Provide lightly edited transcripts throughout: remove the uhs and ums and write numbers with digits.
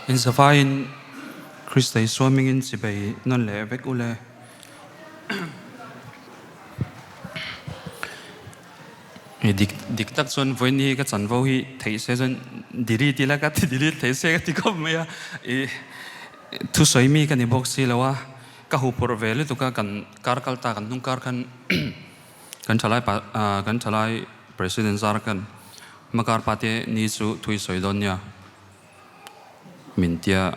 in Sawi in Christai swimming in Sibay non le vek ule dik tak son voini ka chan Vawi thei se son diri tila ka diri thei se ka ti ko me ya Thuchah mi ka ni boxi lawa ka hu por vele tu ka kan karkal ta kan nung kar kan kan chalai president zar kan makar pate ni chu thui soidonia mintia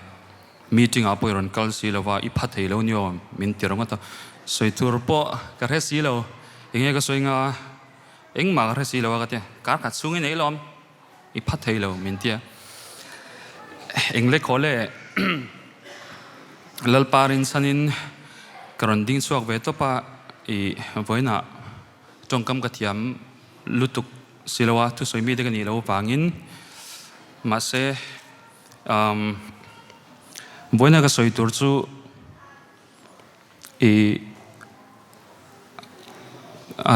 meeting apo iron kal si lawa I phathei lo nyo mintia ronga ta soitur po ka re si lo inge ka soinga eng ma re si lawa ka te kar ka sungi nei lom I phathei lo mintia engle khole lalparin sanin karanding suak ve to pa I voina tongkam ka thiam lutuk silawa Thuchah mi de kan ni lo wangin ma se voina ka soitur chu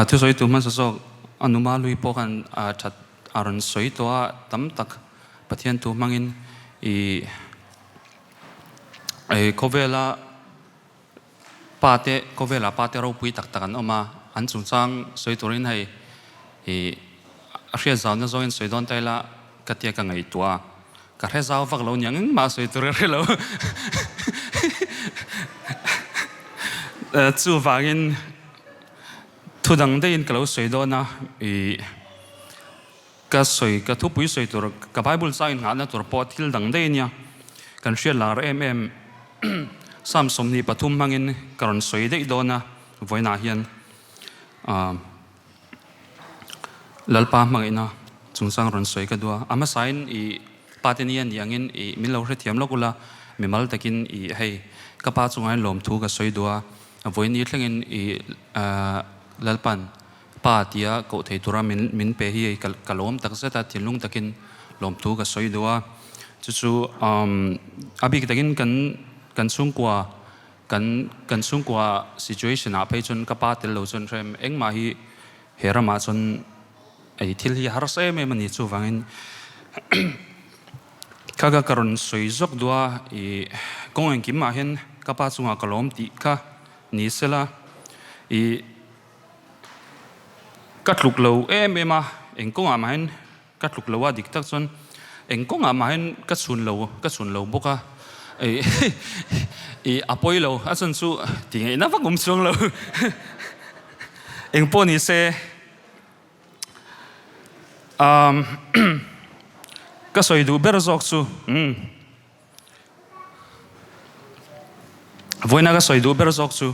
Thuchah tu man so anuma lui po kan that aron soitoa tam tak pathian tu mangin kovela pate ro pui tak takan oma an chung chang soiturin hai ria zau na zoin soidon taila katia ka ngai tua ka re zau vak lo nyang ma soitur re lo chu wangin thudang dein kalo soidona ka thu pui soitur ka bible sa in ngana tur pot thil dang dein ya kan ria lar sam somni pathum mangin karon soide dona voina hian lalpa mangina chungsang ron soi ka dua ama sain patenian yangin milo hre thiam lokula mimal takin hei kapa chungai lom thu ka soi dua voini thlengin lalpan patia ko thei tura min pe hi kalom tak zeta thilung takin lom thu ka soi dua chu abi takin kan sungkwa kan sungkwa situation a pechon kapa tel lo chon rem engma hi herama chon ai thil hi har se me mani chu wangin kaga karon soizok dua kongeng kim ma hen kapa chunga kalom ti kha ni sela katluk lo ema engkonga ma hen katluk lo wa dik tak chon engkonga ma hen ka chun lo boka apoilo asan su tingai na vakum chung lo engpo ni se ka soidu berzok chu voina ka soidu berzok chu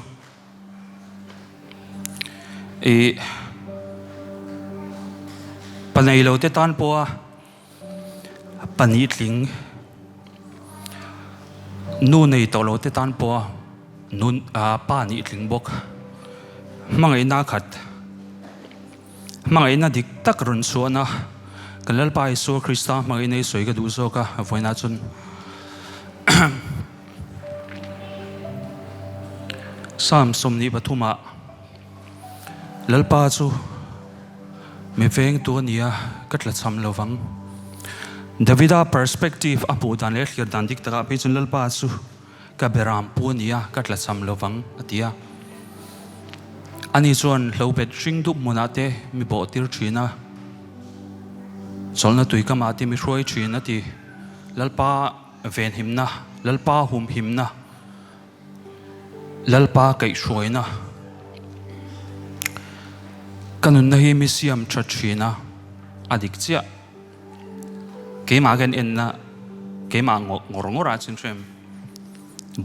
panai lo te tan po pani tling nu nei to lo te tan po nun pa ni tling bok mangai na khat mangai na dik tak run suana kalal pai so krista mangai nei soi ka du so ka voina chun sam somni pathuma lalpa chu me veng tu nia katla cham lovang Davida perspective apu dan le khir dan dik taka pe chun lalpa chu ka beram pu nia katla cham lovang atia ani chuan hlobet hring dup monate mi bo tir thina cholna tui kama ti mi hroi thina ti lalpa ven himna lalpa hum himna lalpa kai hroina kanun na hi mi siam tha thina adik chia keima gen enna keima ngorongora chin threm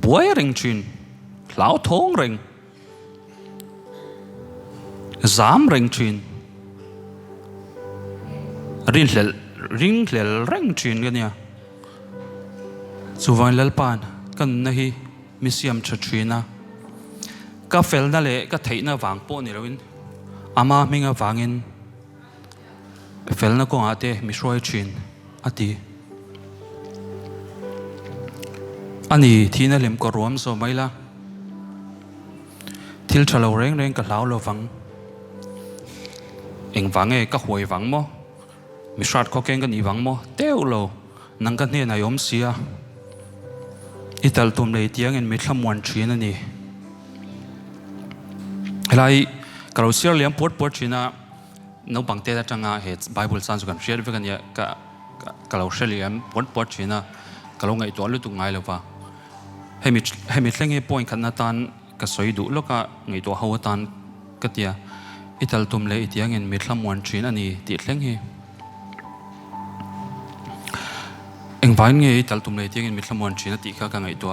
buai ring chin lau thong ring zam ring chin ring hlel ring chin gania chuwang lalpan kan na hi misiam tha thina ka fel na le ka theina wang po ni loin ama minga wangin fel na ko ate mi hroi chin ati ani thina lem ko rom so maila thil thalo reng ka lau lo wang eng wange ka hoi wang mo mi shrat ko keng kan i wang mo teu lo nang kan ne na yom sia ital tum le tiang in mithlamuan thina ni helai karosial liam pot thina no bangte da tanga he bible san kan share vegan ya ka karosial liam pot thina kalongai to lu tu ngai lova hemi thlenge point khanna tan ka soidu loka ngai to hawatan katia ital tum le tiang in mithlamuan thina ni ti thleng hi engvain nge ital tum le tiang in mithlamuan thina ti kha ka ngai to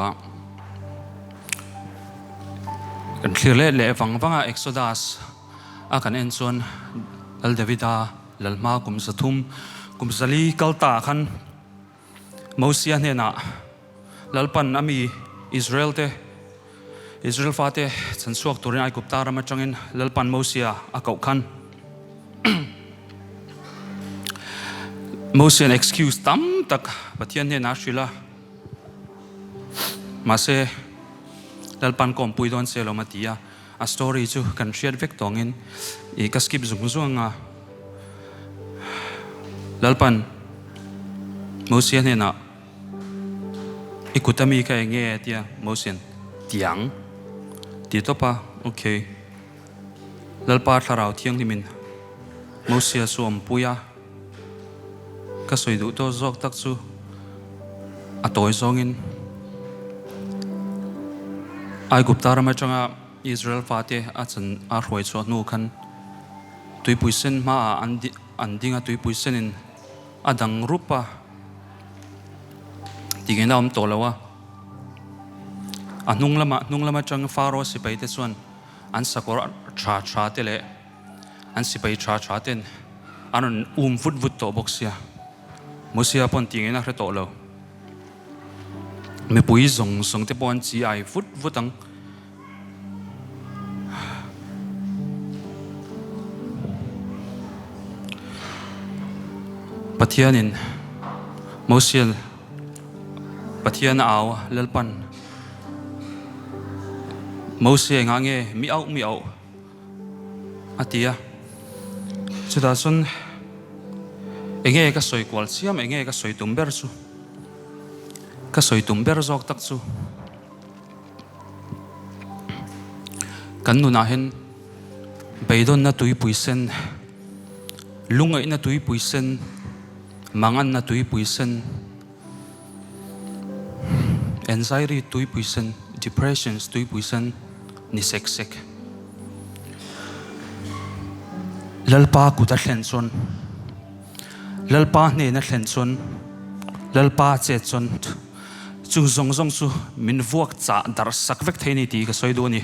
kan thlir le wangwanga exodus a kan en chon al davida lalma kum sathum kum sali kalta khan mosia hena lalpan ami israel fate chansuak turin ai kuptar ma changin lalpan mosia a kau khan mosia an excuse tam tak pathian hena shila mase lalpan kom puidon selo matia a story chu kan share vek tongin I ka skip zungzunga lalpan mosia hena ikutami ka nge tia mosia tiang ti topa okay lalpa tharau thiang limin mosia suam puya ka soidu to zok tak chu atoi zongin ai guptar ma changa Israel fate achan a roi cho nu khan tuipuisen ma andinga tuipuisen in adang rupa tingena tolawa nunglama chang faro sipai te chuan an sakor tha te le an sipai tha ten anon vut to boxia mosia pon tingena hre to lo me pui zong te pon chi ai vutang pathianin mosial pathian aw lalpan mosia ngange mi au atia chuda sun enge ka soi kwal siam enge ka soi tumber chu ka soi tumber zok tak chu kan nu na hen beidon na tui puisen lungai na tui puisen mangan na tui puisen anxiety tui puisen depressions tui puisen ni sek lalpa ku ta hlen chon lalpa ne na hlen chon lalpa che chon chu zong chu min vuak cha dar sak vek theini ti ka soidu ni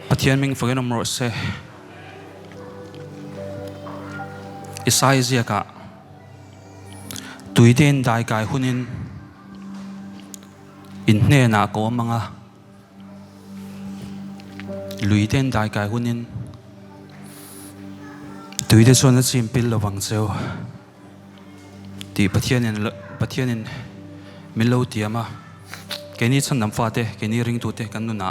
pathian ming fagenom ro se isaizia ka tuiden dai kai hunin in hne na ko manga luiden dai kai hunin tuide chon na chim pil lawang cheu ti pathianin milo tiama keni chan nam fa te keni ring tu te kan nu na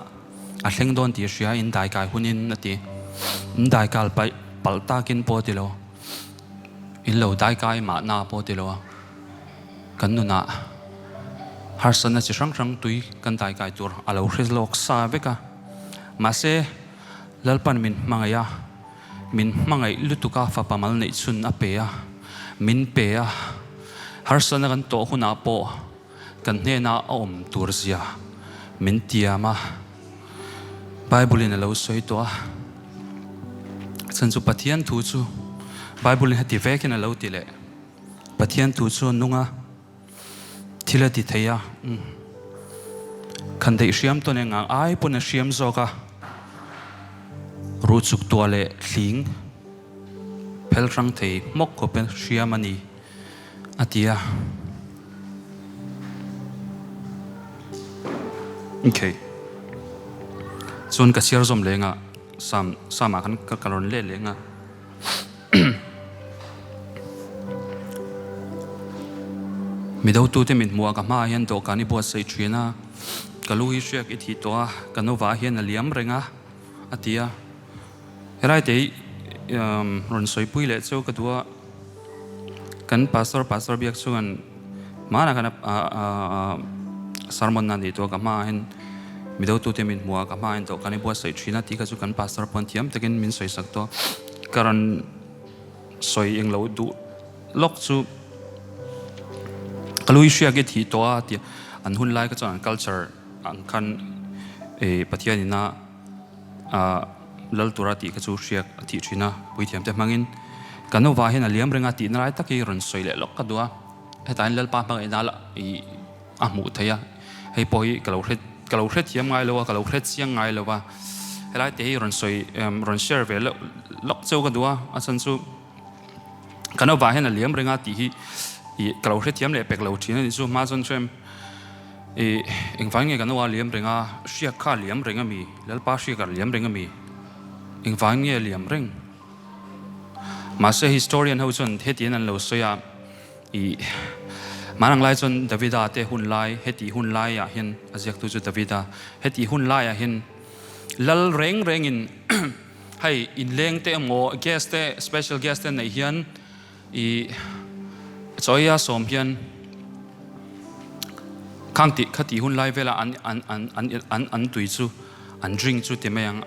a hleng don ti hria in dai kai hunin na ti in dai kal pai palta kin po ti lo in lo dai kai ma na po ti lo kan nu na har san na chi rang tui kan dai kai tur alo hris lok sa veka ma se lalpan min mangai lutuka fa pamal nei chun a pe a min pe a har san kan to huna po kan hne na om tur zia min tiama bible in alo soi to chan chu pathian thu chu bible ha ti vekin alo ti le pathian thu chu nunga thila ti theya kan dei hriam to ne ngang ai pun a hriam zoka ru chuk to le hling phel rang thei mok ko pen hriam ani atia okay chon ka siar zom lenga sama kan kalon le lenga midau tu te min mua ka ma hian to kani bo sei thina kalui shek I thi to kanova hian aliam renga atia herai te ron soi pui le cheu ka tua kan pastor biak chuan mana kana sermon nan itu kama hen Mizo tu temin mua kama hen to kan buat soi China ti ka chu kan pastor pon tiam takin min soi sak to karan soi eng lo du lok chu kalui shia ge thi to a ti an hun lai ka chuan culture an kan pathianina lal turati ka chu shia thi China pui thiam te mangin kanu wa hen aliam renga ti nai taki ron soi le lok ka dua hetain lal pa mang ina la I amu thaya hei poi kalau hret hiam ngai lo kalau hret siang ngai lo wa helai te ron soi ron share ve lok cheu ka dua asan chu kanu wa hen aliam renga ti hi kalau hret hiam le pek lo China ni chu ma zon chem eng fang nge kanu wa liam renga shia kha liam renga mi lal pa shia ka liam renga mi eng fang nge liam reng Masa historian hau chun hetian an lo soya manang lai chun Davida te hun lai heti hun lai ya hin aziak tu chu Davida heti hun lai ya hin lal reng in hai in leng te mo guest te special guest te nei hian choya som hian khangti khati hun lai vela an tui chu an drink chu te mayang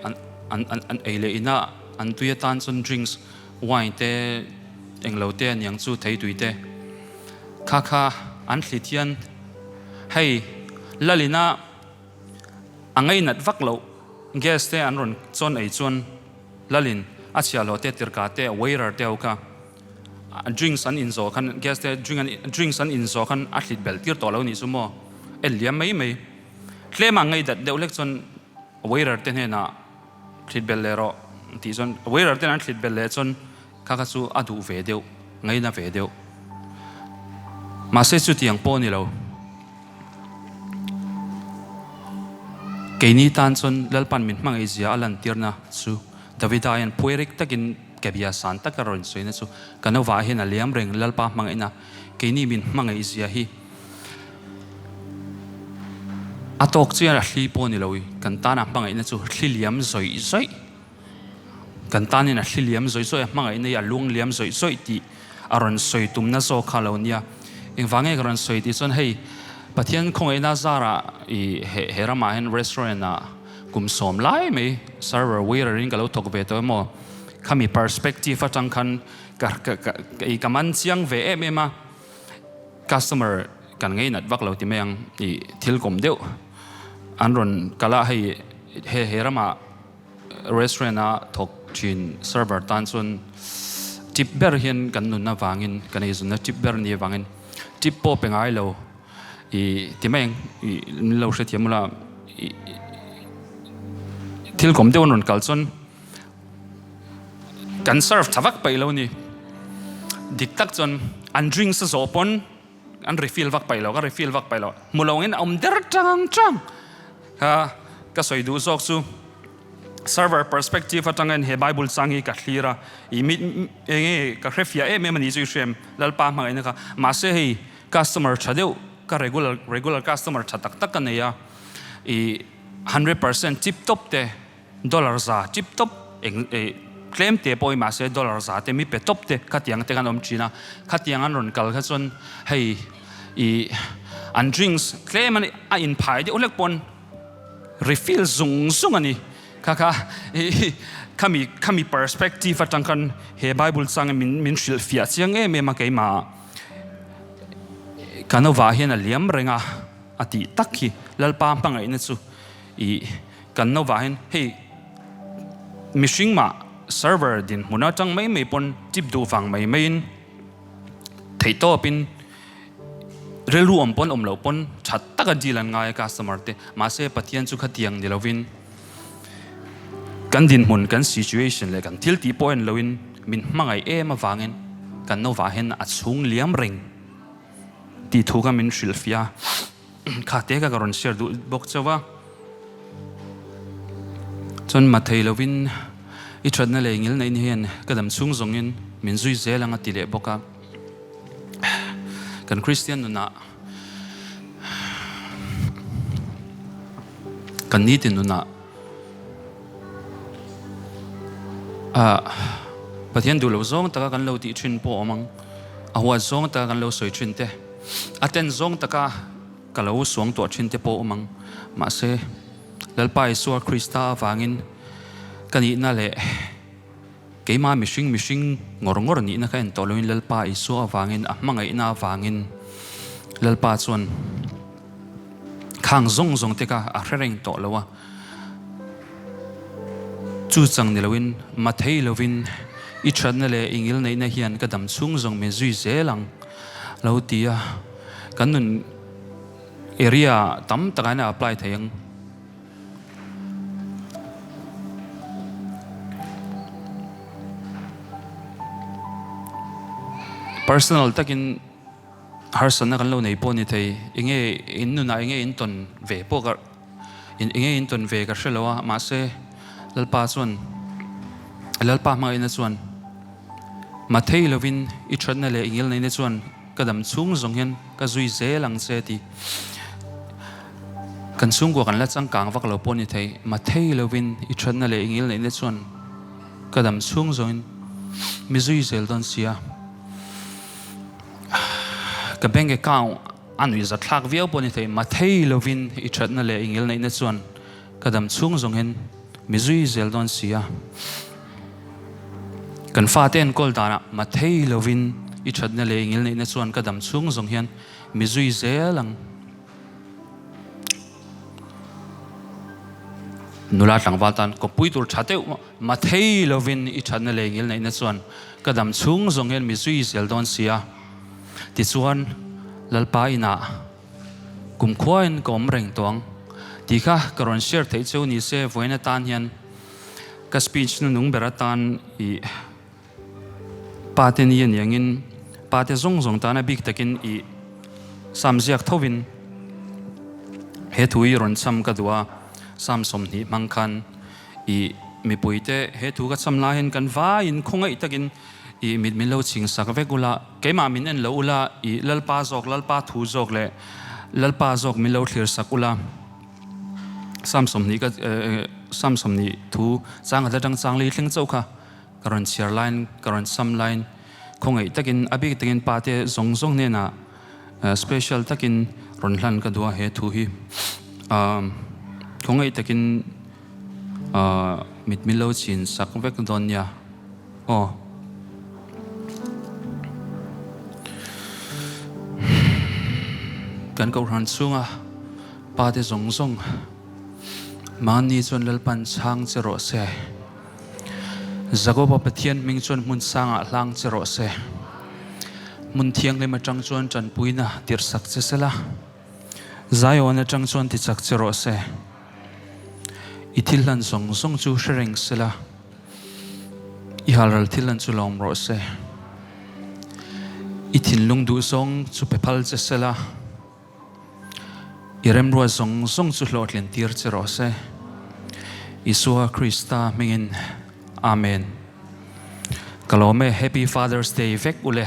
an eile ina an tuya tan chun drinks wine te englo te nyang chu thei tui te kha an thlithian hei lalina angai nat vaklo guest te an ron chon ei chon lalin achia lo te tirka te waiter te oka drinks an inzo khan guest te drinks an inzo khan athlit bel tir to lo ni sumo eliam mai tlema ngai dat deulek chon waiter te ne na thlit bel lero ti chon waiter te an thlit bel le chon kha chu adu ve deu ngai na ve deu ma se chu tiang po ni lo ke ni tan chon lalpan min mang izia alan tirna chu Davida yan puerik takin kebia san takaron soina chu kanawa hin aliam reng lalpa mang ina ke ni min mang izia hi atok chia hli po ni lo kan tana mang ina chu hliam zoi kan tanin hliam zoi mang ina ya lung liam zoi ti aron soi tumna so khalonia eng wange karon soi ti chon hei pathian khong ina zara herama hen restaurant na kum som lai me server waiter in galo tok ve to mo khami perspective atang khan kaman chiang ve ema customer kan ngei nat vak lo ti meng thil kom deu anron kala hei herama restaurant na thok chin server tan chun tip ber hian kan nun na wangin kan ei zun na tip ber ni wangin tip po pengai lo ti meng lo hre thiamula thil kom deu non kal chon kan serve thawak pai lo ni dik tak chon an drink sa zopon an refill vak pai lo ka refill vak pai lo mulongin der chang ka soi du zok chu server perspective atangan he bible sangi ka cleara enge ka refia mani chu shem lalpa ma ina ka ma se hi customer chadeu ka regular customer chatak tak kan ya 100% tip top te dollar za tip top claim te poi ma se dollar za te mi pe top te khatiang te kan om china khatiang an ron kal kha chon hei an drinks claim an in phai de ulek pon refill zung ani kaka kami perspective atangkan he bible sang min shil fia chiang me ma ke ma kanawa hian aliam renga ati takhi lalpa pangai na chu kanawa hian hey mishing ma server din huna tang mai pon tip du wang mai main theito pin relu om lo pon that taka dilan ngai customer te ma se pathian chu khatiang dilovin kan din mun kan situation le kan thil ti point loin min mangai ma wangin kan no wa hen a chung liam ring ti thuga min shilfia kha te ka karon share du bok chawa chon mathei lovin I thadna le ngil nei ni hen kadam chung zongin min zui zelanga ti le boka kan Christian na kan ni tin na pathian du lo zong taka kan lo ti chin po amang awa zong taka kan lo soi chin te aten zong taka kalau suang tua chin te po mang ma se lalpa Isua Krista wangin kani na le keima mishing ngor ni na kan toloin lalpa Isua wangin mangai na wangin lalpa chuan khang zong te ka a reng to lawa chu chang ni lowin ma thei lovin I chan na le ingil nei na hian ka dam chung zong me zui zelang lo tia kanun area tam taka na apply thayang personal takin harsan na kan lo nei po ni thei inge innu na inge inton ve po ka inge inton ve ka shelawa ma se lalpa chuan lalpa ma ina chuan ma thei lovin I chan na le ingil nei na chuan kadam chung zong hian ka zui zelang se ti kan chung ko kan la chang kang vak lo po ni thei ma thei lovin I chan na le ingil nei na chuan kadam chung zong mi zui zel don sia ka bank account anui za thlak viau po ni thei ma thei lovin I chan na le ingil nei na chuan kadam chung zong hian mi zui zel don sia kan fa ten kol dana ma thei lovin I chat na le ingil nei na chuan kadam chung zong hian mi zui zelang nula tlangwal tan ko puitur thateu ma thei lovin I chat na le ingil nei na chuan kadam chung zong hian mi zui zel don sia ti chuan lalpa ina kum khwain kom reng tong ti kha karon share thei cheu ni se voina tan hian ka speech nu nung beratan I paten yen yangin pate zong ta na big takin I samziak thovin he thui ron cham ka duwa sam somni mangkhan I mi puite he thu ka chamla hen kan va in khongai takin I mit min lo ching sak vekula keima min en lo ula I lalpa thu zok le lalpa zok min lo thlir sakula sam somni ka sam somni thu chang da dang chang li thleng chau kha karon chair line karon sam line khongai takin abik takin pate zong ne na special takin ronhlan ka duwa he thu hi khongai takin mit milo chin sak vek don ya kan ko ran chunga pate zong mani chon lalpan chang chero se zagoba pathian ming chon mun sanga hlang chero se mun thiang le ma chang chon chan puina tir sak che sela zayona chang chon ti chak chero se ithillan zong chu shreng sela I halral thilan chu lom ro se ithin lung du song chu pepal che sela irem ro zong chu hlot len tir chero se Isua Krista mingin amen kalome happy Father's Day vek ule